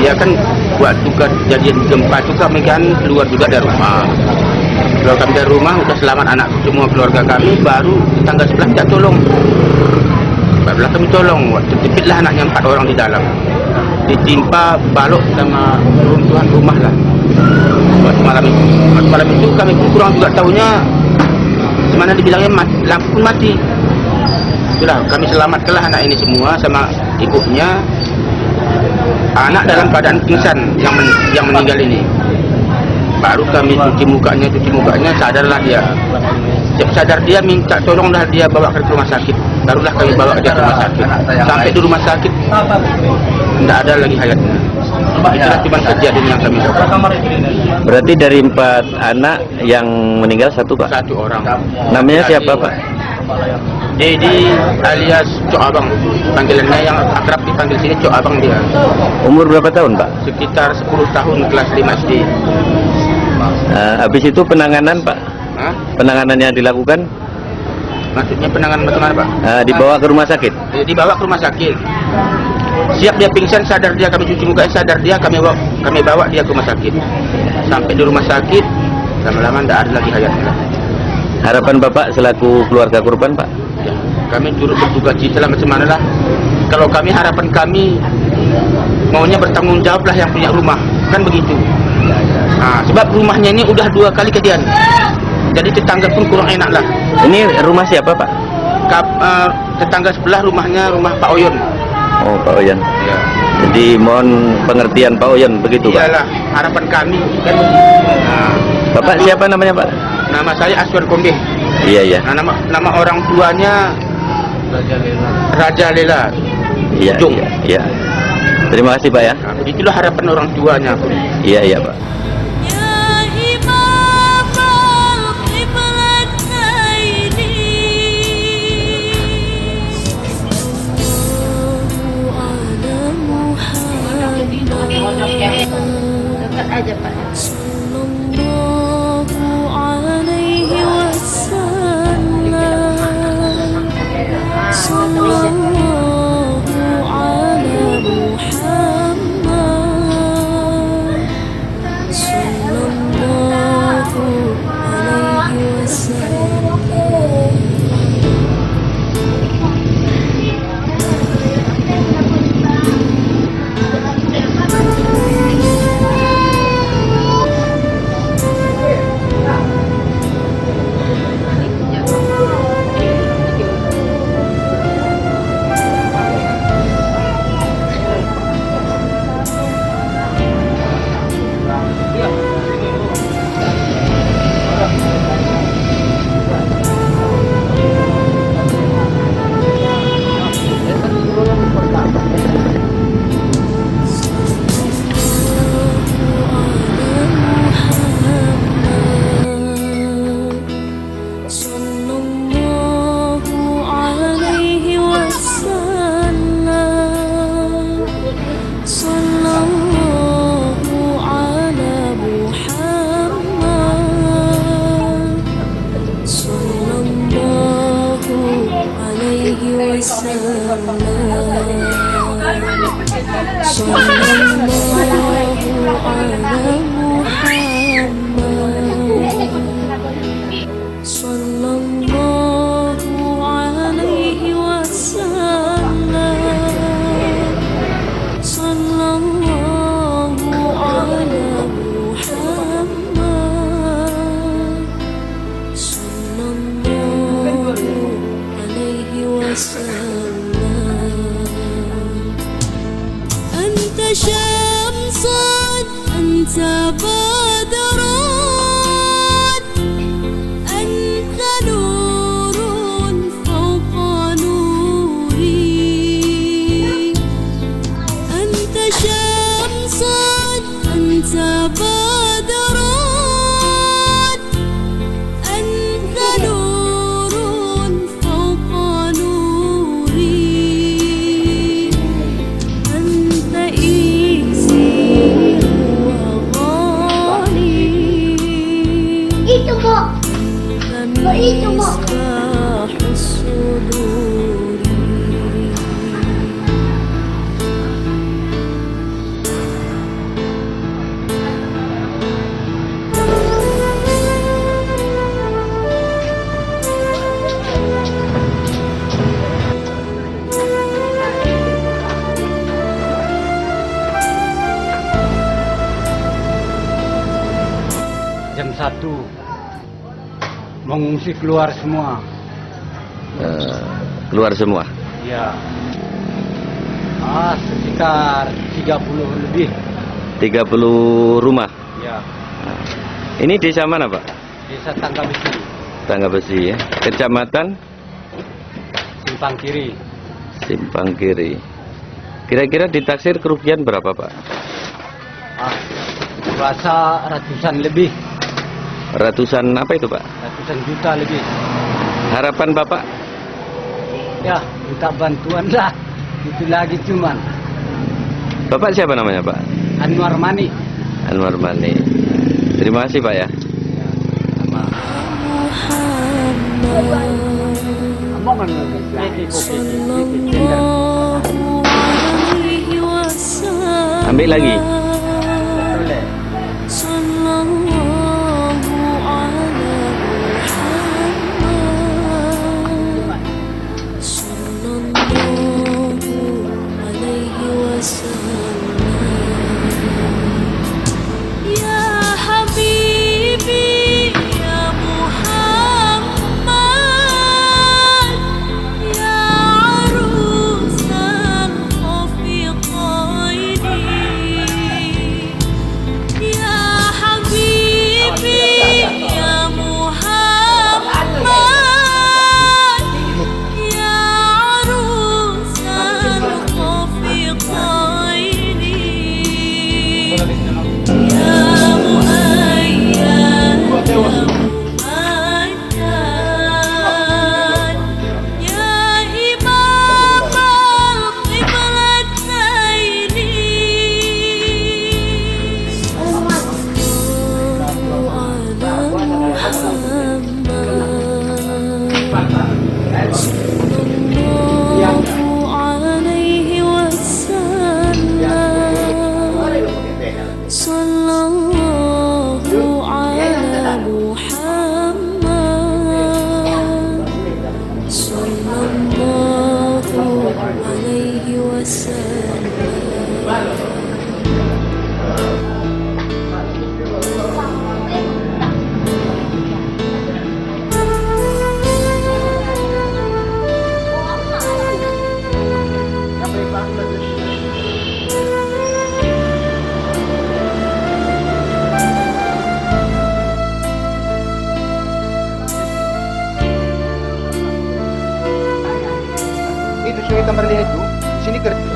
Dia kan waktu kejadian gempa itu kami kan keluar juga dari rumah. Keluar kami dari rumah, udah selamat anak semua keluarga kami, baru tetangga sebelah kita tolong. Sebelah kami tolong, waktu terjepitlah anaknya 4 orang di dalam. Ditimpa balok sama runtuhan rumah lah. Waktu malam itu kami pun kurang juga tahunya, semana dibilangnya lampu pun mati. Itulah kami selamatkanlah anak ini semua sama ibunya. Anak dalam keadaan pingsan yang meninggal ini. Baru kami cuci mukanya, sadarlah dia. Sadar dia, minta tolonglah dia bawa ke rumah sakit. Barulah kami bawa dia ke rumah sakit. Sampai di rumah sakit tidak ada lagi hayatnya. Itulah cuma kejadian yang kami dapat. Berarti dari 4 anak yang meninggal 1 Pak? 1 orang. Namanya siapa Pak? Dedi alias Cok Abang. Panggilannya yang akrab dipanggil sini Cok Abang dia. Umur berapa tahun Pak? Sekitar 10 tahun, kelas 5 SD. Habis itu penanganan Pak? Hah? Penanganan yang dilakukan? Maksudnya penanganan bagaimana Pak? Dibawa ke rumah sakit? Dibawa ke rumah sakit. Siap dia pingsan, sadar dia, kami cuci mukanya, sadar dia, kami bawa dia ke rumah sakit. Sampai di rumah sakit, lama-lama tidak ada lagi hayatnya. Harapan Bapak selaku keluarga korban Pak? Ya, kami turut berduka cita lah macam mana lah. Kalau kami, harapan kami maunya bertanggung jawab lah yang punya rumah, kan begitu. Sebab rumahnya ini udah 2 kali kejadian, jadi tetangga pun kurang enak lah. Ini rumah siapa Pak? Tetangga sebelah rumahnya rumah Pak Oyon. Oh Pak Oyon. Ya. Jadi mohon pengertian Pak Oyon begitu Pak? Iyalah harapan kami kan begitu. Bapak siapa namanya Pak? Nama saya Aswar Kombe. Iya. Nama orang tuanya Raja Lela. Iya. Terima kasih Pak ya. Nah, begitulah harapan orang tuanya. Iya Pak. Dekat aja Pak. بدرا أنت نور فوق نوري أنت شمس أنت بدرا أنت نور فوق نوري أنت إكسير وغالي Itu po. أنت Itu po. مصباح الصدور Jam 1 mengungsi keluar semua. Keluar semua. Ya. Sekitar 30 lebih. 30 rumah. Ya. Ini desa mana, Pak? Desa Tangga Besi, Tangga Besi ya. Kecamatan Simpang Kiri. Simpang Kiri. Kira-kira ditaksir kerugian berapa, Pak? Rasa ratusan lebih, Ratusan apa itu, Pak? ratusan juta lebih. Harapan Bapak? Ya, minta bantuan lah. Itu lagi cuman. Bapak siapa namanya, Pak? Anwar Mani. Anwar Mani. Terima kasih, Pak ya. Ambil lagi. Itu sungai Tambarlia itu, sini kerja.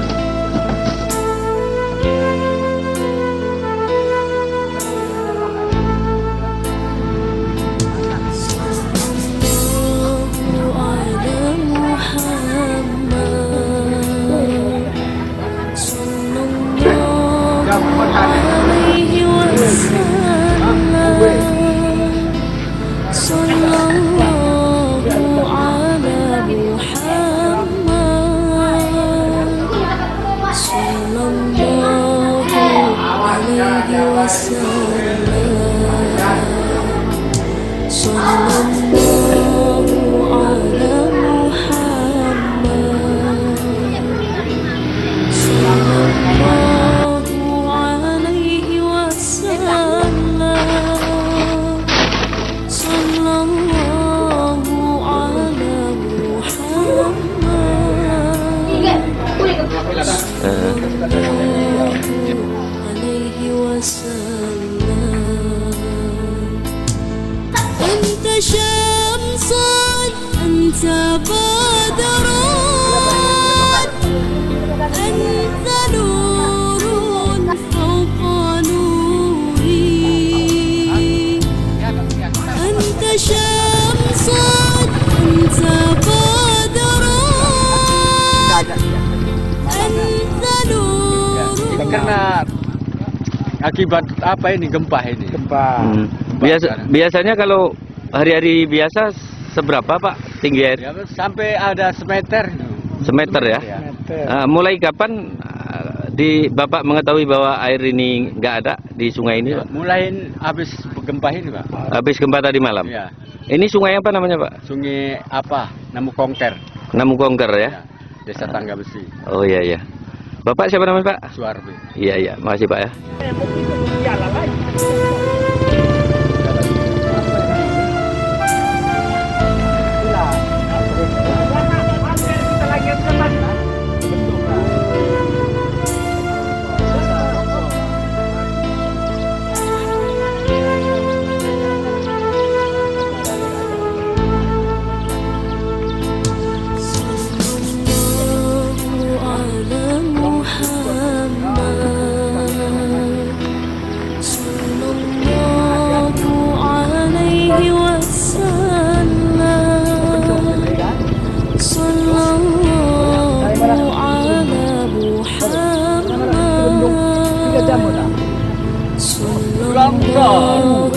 عليه وسلم أنت شمس أنت بدر أنت نور فوق نوري أنت شمس أنت بدر أنت نور. Ini karena akibat apa ini gempa ini? Gempa. Biasanya kalau hari-hari biasa seberapa Pak tinggi air? Ya, sampai ada semeter. Semeter ya? Mulai kapan Bapak mengetahui bahwa air ini nggak ada di sungai ini, Pak? Mulai habis gempa ini, Pak. Habis gempa tadi malam? Ya. Ini sungai apa namanya, Pak? Sungai apa? Namu Kongker. Namu Kongker ya? Ya. Desa Tangga Besi. Oh iya iya. Bapak siapa namanya, Pak? Suarbi. Iya iya, makasih Pak ya. Sallallahu